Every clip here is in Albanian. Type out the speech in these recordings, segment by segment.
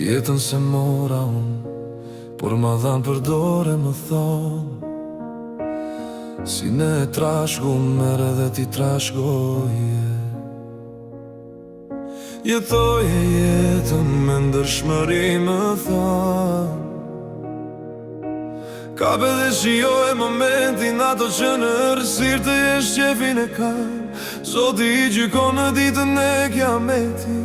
Jetën se mora unë, por ma dhanë për dore më thonë, si ne e trashgu mere dhe ti trashgoje. Jetoje jetën me ndërshmëri më thonë, kape dhe shijoje momentin ato që në rësirë të jesh qefin e kam. Zoti i gjykon në ditën e kiameti.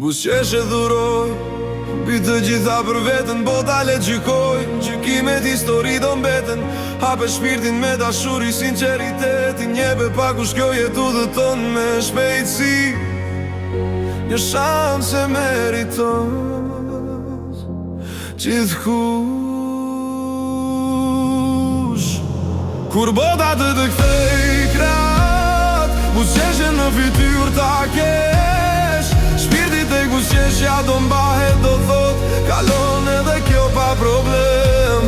Busqesh e dhuroj, pi të gjitha për vetën, bota le gjykoj. Gjykimet histori do mbeten, hape shpirtin me dashuri, sinceritetin. Njebe pakush kjo jetu dhe ton me shpejtësi, një shans e meritos gjithkush. Kur bota të të kthej krat, busqeshe në fytyr ta kesh. Shpirtit e busqeshja do mbahet, do thot kalon edhe kjo pa problem.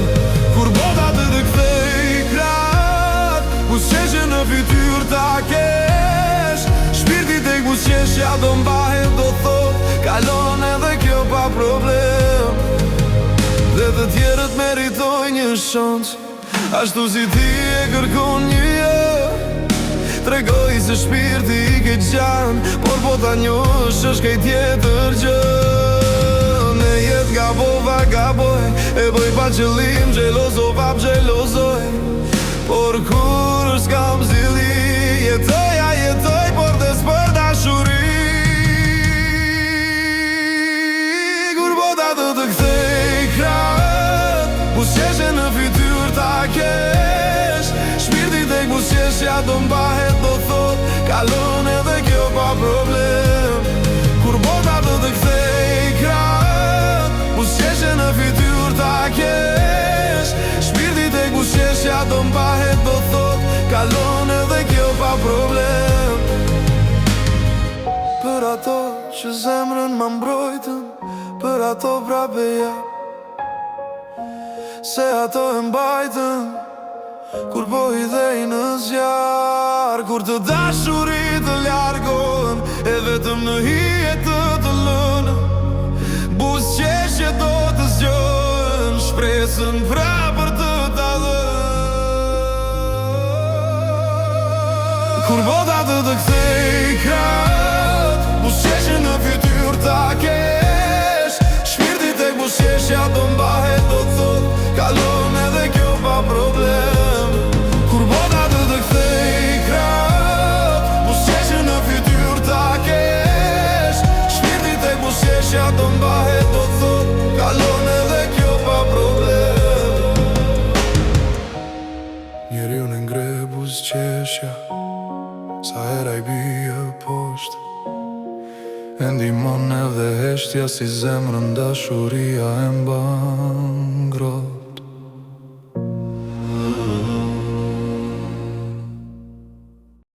Kur bota të të kthej krat, busqeshe në fytyr ta kesh. Shpirtit e busqeshja do mbahet, do thot kalon edhe kjo pa problem. Dhe të tjerët meritoj një shans, ashtu si ti e kërkon një jo. Tregoj se shpirti i ke gjan, por po ta njosh është kej tjetër gjë. Në jet gabova gaboj, e bëj pa qëllim, gjelozova gjelozoj. Por kur s'kam zili, jetoja jetoj, por des për dashuri. Kur bota të të kthej krat, busqeshe në fytyr ta kesh. Shpirtit e busqeshja do mbahet, do thot kalon edhe kjo pa problem. Kur bota të të kthej krat, busqeshe në fytyr ta kesh. Shpirtit e busqeshja do mbahet, do thot kalon edhe kjo pa problem. Për ato që zemrën ma mbrojtën, për ato prape ja, se ato e mbajtën kur po i dhej në zjarë. Kur të dashurit të largohen, e vetëm në hije të të lënë, busqeshje do të zgjohen, shpresën pra për të ta dhënë. Kur bota të të kthej krat, busqeshje në fytyr ta kesh. Shpirtit e busqeshja do mbahet, do thot kalon edhe kjo pa problem. Kur bota të të kthej krat, busqeshje në fytyr ta kesh. Shpirtit e busqeshja do mbahet, do thot kalon edhe kjo pa problem. Njeriu në ngre busqeshja, sa hera i bie poshtë, e ndihmon edhe heshtja, si zemrën dashuria e mban ngrohtë.